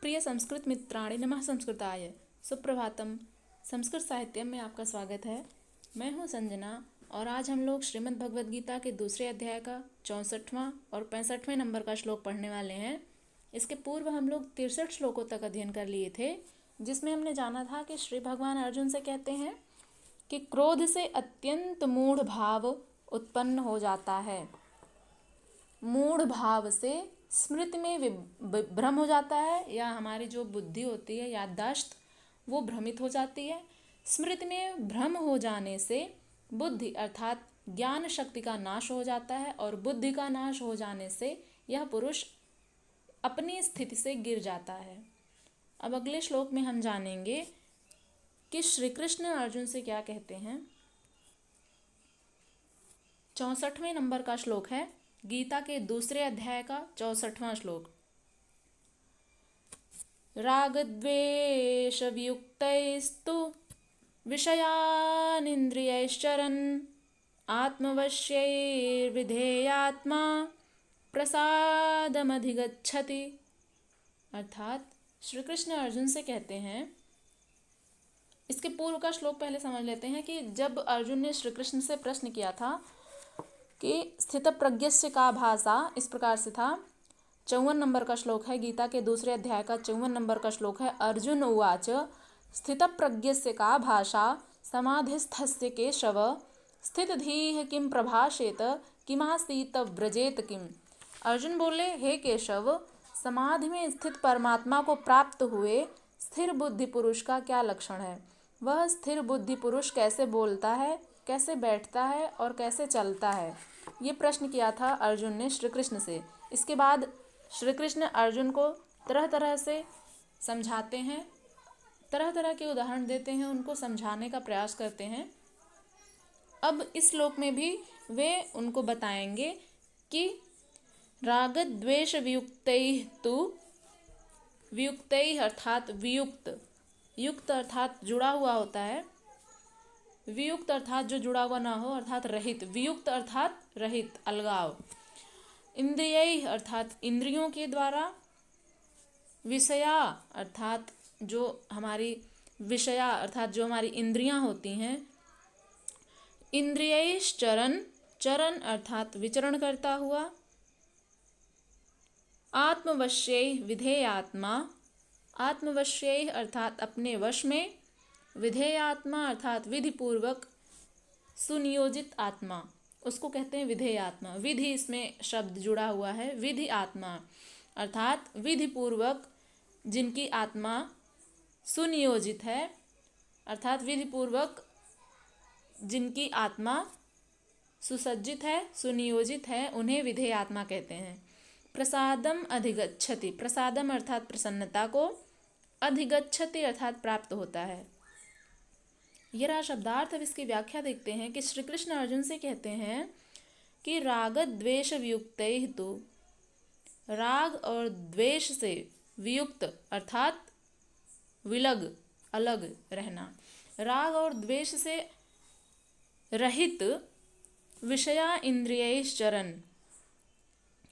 प्रिय संस्कृत मित्राणि नमः संस्कृताय। सुप्रभातम। संस्कृत साहित्य में आपका स्वागत है। मैं हूँ संजना और आज हम लोग श्रीमद् भगवद गीता के दूसरे अध्याय का 64वां और 65वें नंबर का श्लोक पढ़ने वाले हैं। इसके पूर्व हम लोग 63 श्लोकों तक अध्ययन कर लिए थे, जिसमें हमने जाना था कि श्री भगवान अर्जुन से कहते हैं कि क्रोध से अत्यंत मूढ़ भाव उत्पन्न हो जाता है। मूढ़ भाव से स्मृति में भ्रम हो जाता है, या हमारी जो बुद्धि होती है, याददाश्त, वो भ्रमित हो जाती है। स्मृति में भ्रम हो जाने से बुद्धि अर्थात ज्ञान शक्ति का नाश हो जाता है, और बुद्धि का नाश हो जाने से यह पुरुष अपनी स्थिति से गिर जाता है। अब अगले श्लोक में हम जानेंगे कि श्री कृष्ण अर्जुन से क्या कहते हैं। 64वें नंबर का श्लोक है, गीता के दूसरे अध्याय का 64वां श्लोक। रागद्वेष वियुक्तैस्तु विषयानिन्द्रियैश्चरन् आत्मवश्यैर्विधेयात्मा प्रसादमधिगच्छति। अर्थात श्री कृष्ण अर्जुन से कहते हैं, इसके पूर्व का श्लोक पहले समझ लेते हैं कि जब अर्जुन ने श्री कृष्ण से प्रश्न किया था कि स्थितप्रज्ञस्य का भाषा, इस प्रकार से था। 54 नंबर का श्लोक है, गीता के दूसरे अध्याय का 54 नंबर का श्लोक है। अर्जुन उवाच स्थितप्रज्ञस्य का भाषा समाधिस्थस्य केशव स्थितधीः किं प्रभाषेत किमासीत व्रजेत किम। अर्जुन बोले, हे केशव, समाधि में स्थित परमात्मा को प्राप्त हुए स्थिर बुद्धि पुरुष का क्या लक्षण है? वह स्थिर बुद्धि पुरुष कैसे बोलता है, कैसे बैठता है और कैसे चलता है? ये प्रश्न किया था अर्जुन ने श्री कृष्ण से। इसके बाद श्री कृष्ण अर्जुन को तरह तरह से समझाते हैं, तरह तरह के उदाहरण देते हैं, उनको समझाने का प्रयास करते हैं। अब इस श्लोक में भी वे उनको बताएंगे कि राग द्वेष वियुक्तैः तु, वियुक्तैः अर्थात वियुक्त, युक्त अर्थात जुड़ा हुआ होता है, वियुक्त अर्थात जो जुड़ा हुआ ना हो, अर्थात रहित। वियुक्त अर्थात रहित, अलगाव। इंद्रिय अर्थात इंद्रियों के द्वारा। विषया अर्थात जो हमारी विषया अर्थात जो हमारी इंद्रियां होती हैं। इंद्रियैश्चरन्, चरण अर्थात विचरण करता हुआ। आत्मवश्यै विधेयात्मा, आत्मवश्यै अर्थात अपने वश में। विधेयात्मा अर्थात विधिपूर्वक सुनियोजित आत्मा, उसको कहते हैं विधेयात्मा। विधि इसमें शब्द जुड़ा हुआ है, विधि आत्मा अर्थात विधिपूर्वक जिनकी आत्मा सुनियोजित है, अर्थात विधिपूर्वक जिनकी आत्मा सुसज्जित है, सुनियोजित है, उन्हें विधेयात्मा कहते हैं। प्रसादम अधिगच्छति, प्रसादम अर्थात प्रसन्नता को, अधिगच्छति अर्थात प्राप्त होता है। ये रहा शब्दार्थ। अब इसकी व्याख्या देखते हैं कि श्री कृष्ण अर्जुन से कहते हैं कि राग द्वेष वियुक्तैः तु, राग और द्वेष से वियुक्त अर्थात विलग, अलग रहना, राग और द्वेष से रहित। विषया इंद्रियैश्चरन्,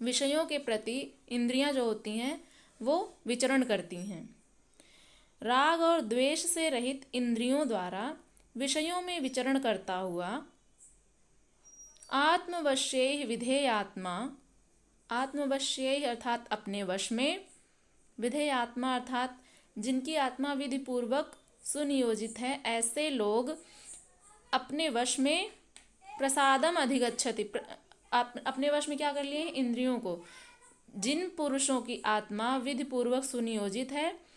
विषयों के प्रति इंद्रियां जो होती हैं वो विचरण करती हैं। राग और द्वेष से रहित इंद्रियों द्वारा विषयों में विचरण करता हुआ। आत्मवश्यै विधेयात्मा, आत्मवश्यै अर्थात अपने वश में। विधेयात्मा अर्थात जिनकी आत्मा विधिपूर्वक सुनियोजित है, ऐसे लोग अपने वश में प्रसादम अधिगच्छति, अपने वश में क्या कर लिए हैं? इंद्रियों को। जिन पुरुषों की आत्मा विधिपूर्वक सुनियोजित है,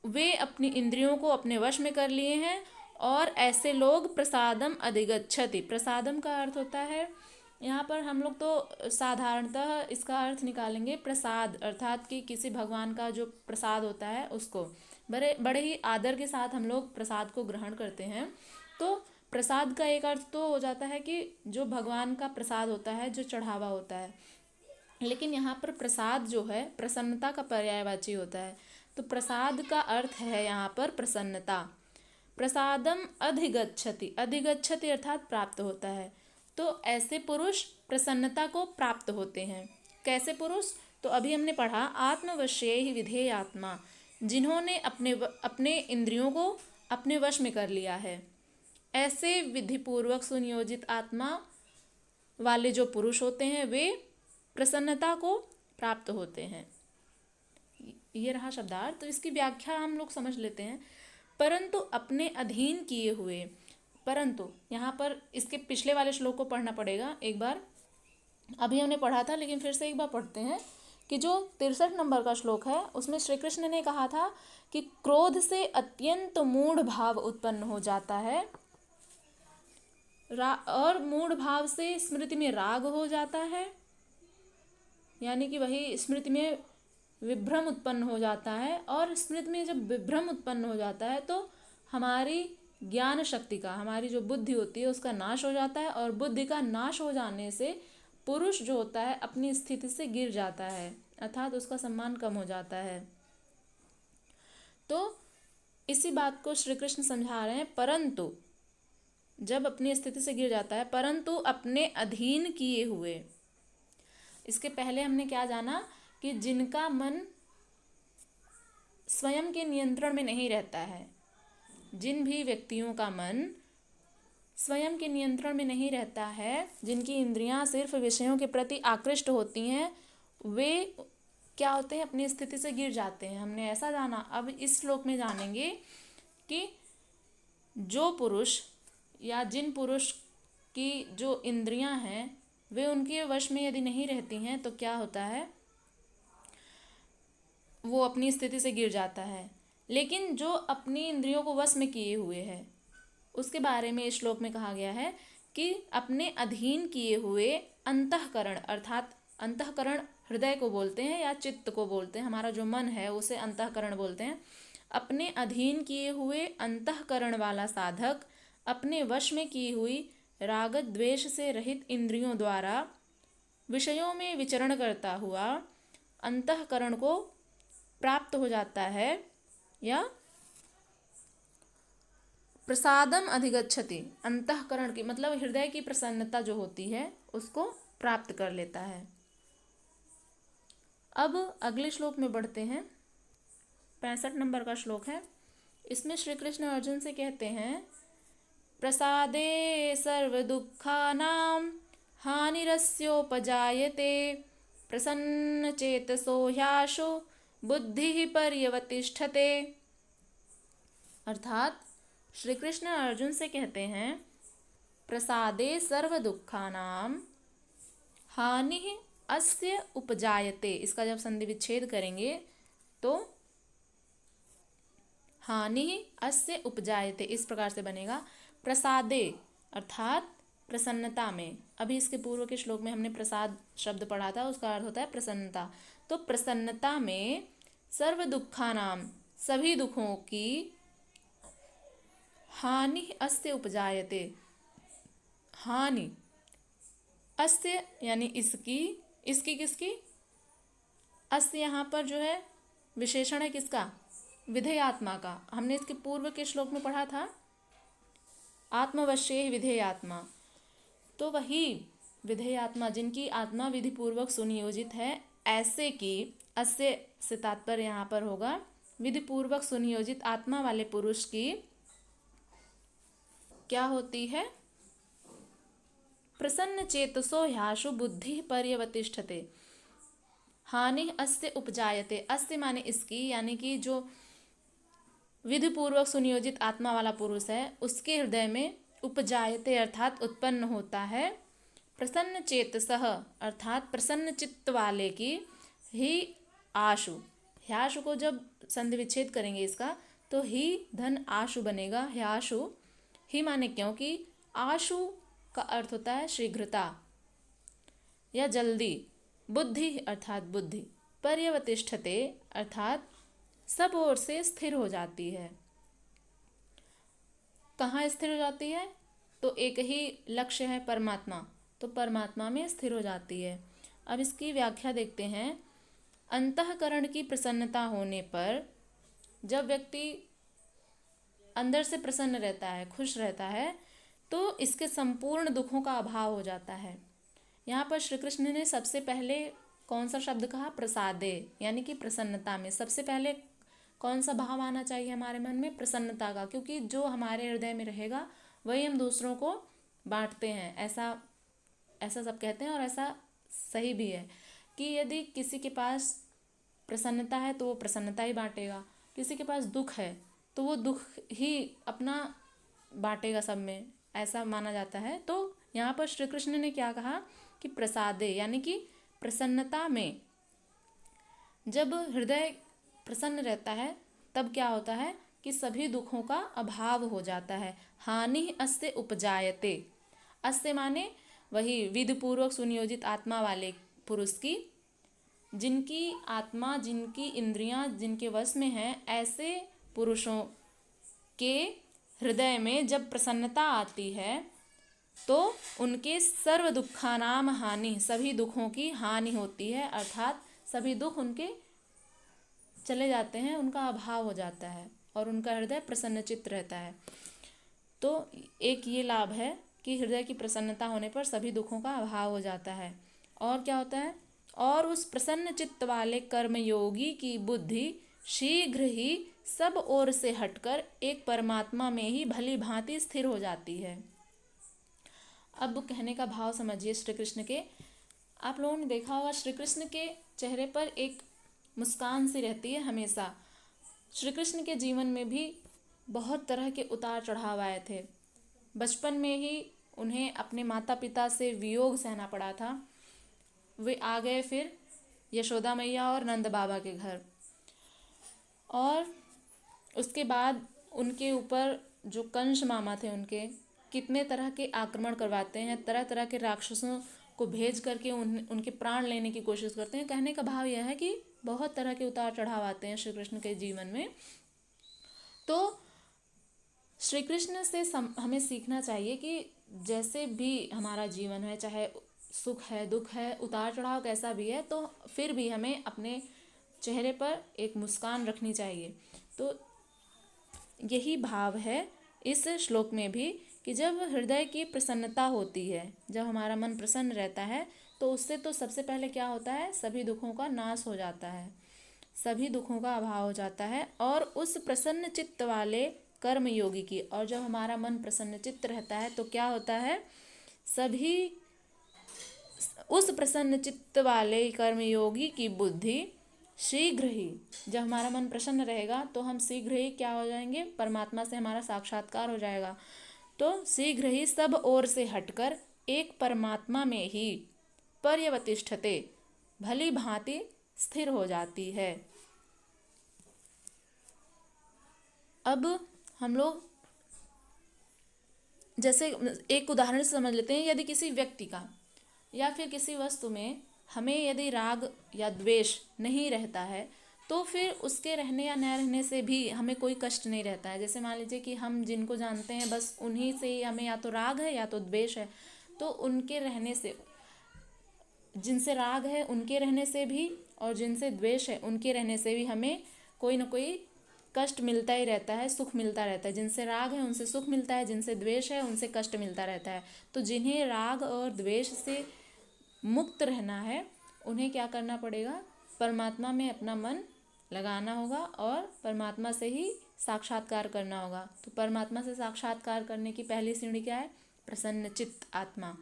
वे अपनी इंद्रियों को अपने वश में कर लिए हैं, और ऐसे लोग प्रसादम अधिगच्छति। प्रसादम का अर्थ होता है, यहाँ पर हम लोग तो साधारणतः इसका अर्थ निकालेंगे प्रसाद, अर्थात कि किसी भगवान का जो प्रसाद होता है उसको बड़े ही आदर के साथ हम लोग प्रसाद को ग्रहण करते हैं। तो प्रसाद का एक अर्थ तो हो जाता है कि जो भगवान का प्रसाद होता है, जो चढ़ावा होता है। लेकिन यहाँ पर प्रसाद जो है प्रसन्नता का पर्यायवाची होता है, तो प्रसाद का अर्थ है यहाँ पर प्रसन्नता। प्रसादम अधिगच्छति, अधिगच्छति अर्थात प्राप्त होता है। तो ऐसे पुरुष प्रसन्नता को प्राप्त होते हैं। कैसे पुरुष? तो अभी हमने पढ़ा आत्मवश्यैः विधेयात्मा, जिन्होंने अपने इंद्रियों को अपने वश में कर लिया है, ऐसे विधिपूर्वक सुनियोजित आत्मा वाले जो पुरुष होते हैं वे प्रसन्नता को प्राप्त होते हैं। ये रहा शब्दार्थ। तो इसकी व्याख्या हम लोग समझ लेते हैं। परंतु अपने अधीन किए हुए, परंतु यहाँ पर इसके पिछले वाले श्लोक को पढ़ना पड़ेगा एक बार। अभी हमने पढ़ा था लेकिन फिर से एक बार पढ़ते हैं कि जो 63 नंबर का श्लोक है उसमें श्री कृष्ण ने कहा था कि क्रोध से अत्यंत मूढ़ भाव उत्पन्न हो जाता है और मूढ़ भाव से स्मृति में राग हो जाता है, यानी कि वही स्मृति में विभ्रम उत्पन्न हो जाता है। और स्मृति में जब विभ्रम उत्पन्न हो जाता है तो हमारी ज्ञान शक्ति का, हमारी जो बुद्धि होती है उसका नाश हो जाता है, और बुद्धि का नाश हो जाने से पुरुष जो होता है अपनी स्थिति से गिर जाता है, अर्थात उसका सम्मान कम हो जाता है। तो इसी बात को श्री कृष्ण समझा रहे हैं, परंतु जब अपनी स्थिति से गिर जाता है, परंतु अपने अधीन किए हुए। इसके पहले हमने क्या जाना कि जिनका मन स्वयं के नियंत्रण में नहीं रहता है, जिन भी व्यक्तियों का मन स्वयं के नियंत्रण में नहीं रहता है, जिनकी इंद्रियां सिर्फ विषयों के प्रति आकृष्ट होती हैं, वे क्या होते हैं, अपनी स्थिति से गिर जाते हैं। हमने ऐसा जाना। अब इस श्लोक में जानेंगे कि जो पुरुष या जिन पुरुष की जो इंद्रियां हैं वे उनके वश में यदि नहीं रहती हैं तो क्या होता है, वो अपनी स्थिति से गिर जाता है। लेकिन जो अपनी इंद्रियों को वश में किए हुए है उसके बारे में इस श्लोक में कहा गया है कि अपने अधीन किए हुए अंतःकरण, अर्थात अंतःकरण हृदय को बोलते हैं या चित्त को बोलते हैं, हमारा जो मन है उसे अंतःकरण बोलते हैं। अपने अधीन किए हुए अंतःकरण वाला साधक अपने वश में की हुई राग द्वेष से रहित इंद्रियों द्वारा विषयों में विचरण करता हुआ अंतःकरण को प्राप्त हो जाता है या प्रसादम अधिगच्छति, अंतःकरण की मतलब हृदय की प्रसन्नता जो होती है उसको प्राप्त कर लेता है। अब अगले श्लोक में बढ़ते हैं। 65 नंबर का श्लोक है। इसमें श्री कृष्ण अर्जुन से कहते हैं, प्रसादे सर्व दुखानां हानिरस्योपजायते प्रसन्न चेतसो ह्याशो बुद्धि पर्यवतिष्ठते। अर्थात श्री कृष्ण अर्जुन से कहते हैं, प्रसादे सर्व दुखानां हानि अस्य उपजायते। इसका जब संधि विच्छेद करेंगे तो हानि अस्य उपजायते इस प्रकार से बनेगा। प्रसादे अर्थात प्रसन्नता में। अभी इसके पूर्व के श्लोक में हमने प्रसाद शब्द पढ़ा था, उसका अर्थ होता है प्रसन्नता। तो प्रसन्नता में सर्व दुखानाम सभी दुखों की हानि अस्य उपजायते, हानि अस्य यानी इसकी, इसकी किसकी, अस्य यहाँ पर जो है विशेषण है किसका, विधेयात्मा का। हमने इसके पूर्व के श्लोक में पढ़ा था आत्मवश्यैः विधेयात्मा। तो वही विधेयात्मा जिनकी आत्मा विधि पूर्वक सुनियोजित है, ऐसे की अस्य से तात्पर्य यहाँ पर होगा विधि पूर्वक सुनियोजित आत्मा वाले पुरुष की क्या होती है, प्रसन्न चेतसो ह्याशु बुद्धि पर्यवतिष्ठते। हानि अस्य उपजायते, अस्य माने इसकी, यानी कि जो विधि पूर्वक सुनियोजित आत्मा वाला पुरुष है उसके हृदय में उपजायते अर्थात उत्पन्न होता है, प्रसन्न चेतसः अर्थात प्रसन्न चित्त वाले की ही आशु। ह्याशु को जब संधि विच्छेद करेंगे इसका तो ही धन आशु बनेगा। ह्याशु ही माने क्योंकि आशु का अर्थ होता है शीघ्रता या जल्दी। बुद्धि अर्थात बुद्धि, पर्यवतिष्ठते अर्थात सब ओर से स्थिर हो जाती है। कहाँ स्थिर हो जाती है, तो एक ही लक्ष्य है परमात्मा, तो परमात्मा में स्थिर हो जाती है। अब इसकी व्याख्या देखते हैं। अंतःकरण की प्रसन्नता होने पर जब व्यक्ति अंदर से प्रसन्न रहता है, खुश रहता है, तो इसके संपूर्ण दुखों का अभाव हो जाता है। यहाँ पर श्री कृष्ण ने सबसे पहले कौन सा शब्द कहा? प्रसादे, यानी कि प्रसन्नता में। सबसे पहले कौन सा भाव आना चाहिए हमारे मन में? प्रसन्नता का, क्योंकि जो हमारे हृदय में रहेगा वही हम दूसरों को बांटते हैं। ऐसा ऐसा सब कहते हैं और ऐसा सही भी है कि यदि किसी के पास प्रसन्नता है तो वो प्रसन्नता ही बांटेगा, किसी के पास दुख है तो वो दुख ही अपना बांटेगा सब में, ऐसा माना जाता है। तो यहाँ पर श्री कृष्ण ने क्या कहा कि प्रसादे, यानी कि प्रसन्नता में। जब हृदय प्रसन्न रहता है तब क्या होता है कि सभी दुखों का अभाव हो जाता है। हानि अस्य उपजायते, अस्य माने वही विधिपूर्वक सुनियोजित आत्मा वाले पुरुष की, जिनकी आत्मा, जिनकी इंद्रियां जिनके वश में हैं, ऐसे पुरुषों के हृदय में जब प्रसन्नता आती है तो उनके सर्व दुखानाम हानि, सभी दुखों की हानि होती है, अर्थात सभी दुख उनके चले जाते हैं, उनका अभाव हो जाता है और उनका हृदय प्रसन्नचित्त रहता है। तो एक ये लाभ है कि हृदय की प्रसन्नता होने पर सभी दुखों का अभाव हो जाता है। और क्या होता है? और उस प्रसन्न चित्त वाले कर्मयोगी की बुद्धि शीघ्र ही सब ओर से हटकर एक परमात्मा में ही भली भांति स्थिर हो जाती है। अब कहने का भाव समझिए श्री कृष्ण के। आप लोगों ने देखा होगा श्री कृष्ण के चेहरे पर एक मुस्कान सी रहती है हमेशा। श्री कृष्ण के जीवन में भी बहुत तरह के उतार चढ़ाव आए थे। बचपन में ही उन्हें अपने माता पिता से वियोग सहना पड़ा था। वे आ गए फिर यशोदा मैया और नंद बाबा के घर, और उसके बाद उनके ऊपर जो कंस मामा थे उनके कितने तरह के आक्रमण करवाते हैं, तरह तरह के राक्षसों को भेज करके उनके प्राण लेने की कोशिश करते हैं। कहने का भाव यह है कि बहुत तरह के उतार चढ़ाव आते हैं श्री कृष्ण के जीवन में। तो श्री कृष्ण से हमें सीखना चाहिए कि जैसे भी हमारा जीवन है, चाहे सुख है, दुख है, उतार चढ़ाव कैसा भी है, तो फिर भी हमें अपने चेहरे पर एक मुस्कान रखनी चाहिए। तो यही भाव है इस श्लोक में भी कि जब हृदय की प्रसन्नता होती है, जब हमारा मन प्रसन्न रहता है, तो उससे तो सबसे पहले क्या होता है? सभी दुखों का नाश हो जाता है, सभी दुखों का अभाव हो जाता है। और उस प्रसन्न चित्त वाले कर्म योगी की, और जब हमारा मन प्रसन्न चित्त रहता है तो क्या होता है? सभी उस प्रसन्न चित्त वाले कर्मयोगी की बुद्धि शीघ्र ही, जब हमारा मन प्रसन्न रहेगा तो हम शीघ्र ही क्या हो जाएंगे? परमात्मा से हमारा साक्षात्कार हो जाएगा। तो शीघ्र ही सब ओर से हटकर एक परमात्मा में ही पर्यवतिष्ठते, भली भांति स्थिर हो जाती है। अब हम लोग जैसे एक उदाहरण से समझ लेते हैं। यदि किसी व्यक्ति का या फिर किसी वस्तु में हमें यदि राग या द्वेष नहीं रहता है, तो फिर उसके रहने या न रहने से भी हमें कोई कष्ट नहीं रहता है। जैसे मान लीजिए कि हम जिनको जानते हैं बस उन्हीं से ही हमें या तो राग है या तो द्वेष है, तो उनके रहने से, जिनसे राग है उनके रहने से भी और जिनसे द्वेष है उनके रहने से भी हमें कोई ना कोई कष्ट मिलता ही रहता है, सुख मिलता रहता है। जिनसे राग है उनसे सुख मिलता है, जिनसे द्वेष है उनसे कष्ट मिलता रहता है। तो जिन्हें राग और द्वेष से मुक्त रहना है उन्हें क्या करना पड़ेगा? परमात्मा में अपना मन लगाना होगा और परमात्मा से ही साक्षात्कार करना होगा। तो परमात्मा से साक्षात्कार करने की पहली सीढ़ी क्या है? प्रसन्नचित्त आत्मा।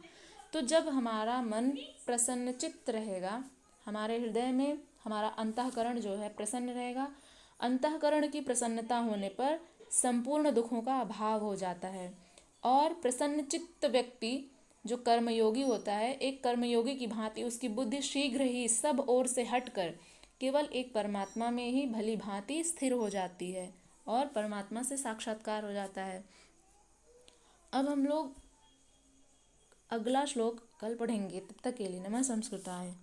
तो जब हमारा मन प्रसन्नचित्त रहेगा, हमारे हृदय में हमारा अंतःकरण जो है प्रसन्न रहेगा, अंतःकरण की प्रसन्नता होने पर संपूर्ण दुखों का अभाव हो जाता है। और प्रसन्नचित्त व्यक्ति जो कर्मयोगी होता है, एक कर्मयोगी की भांति उसकी बुद्धि शीघ्र ही सब ओर से हटकर केवल एक परमात्मा में ही भली भांति स्थिर हो जाती है और परमात्मा से साक्षात्कार हो जाता है। अब हम लोग अगला श्लोक कल पढ़ेंगे। तब तक के लिए नमः संस्कृताय।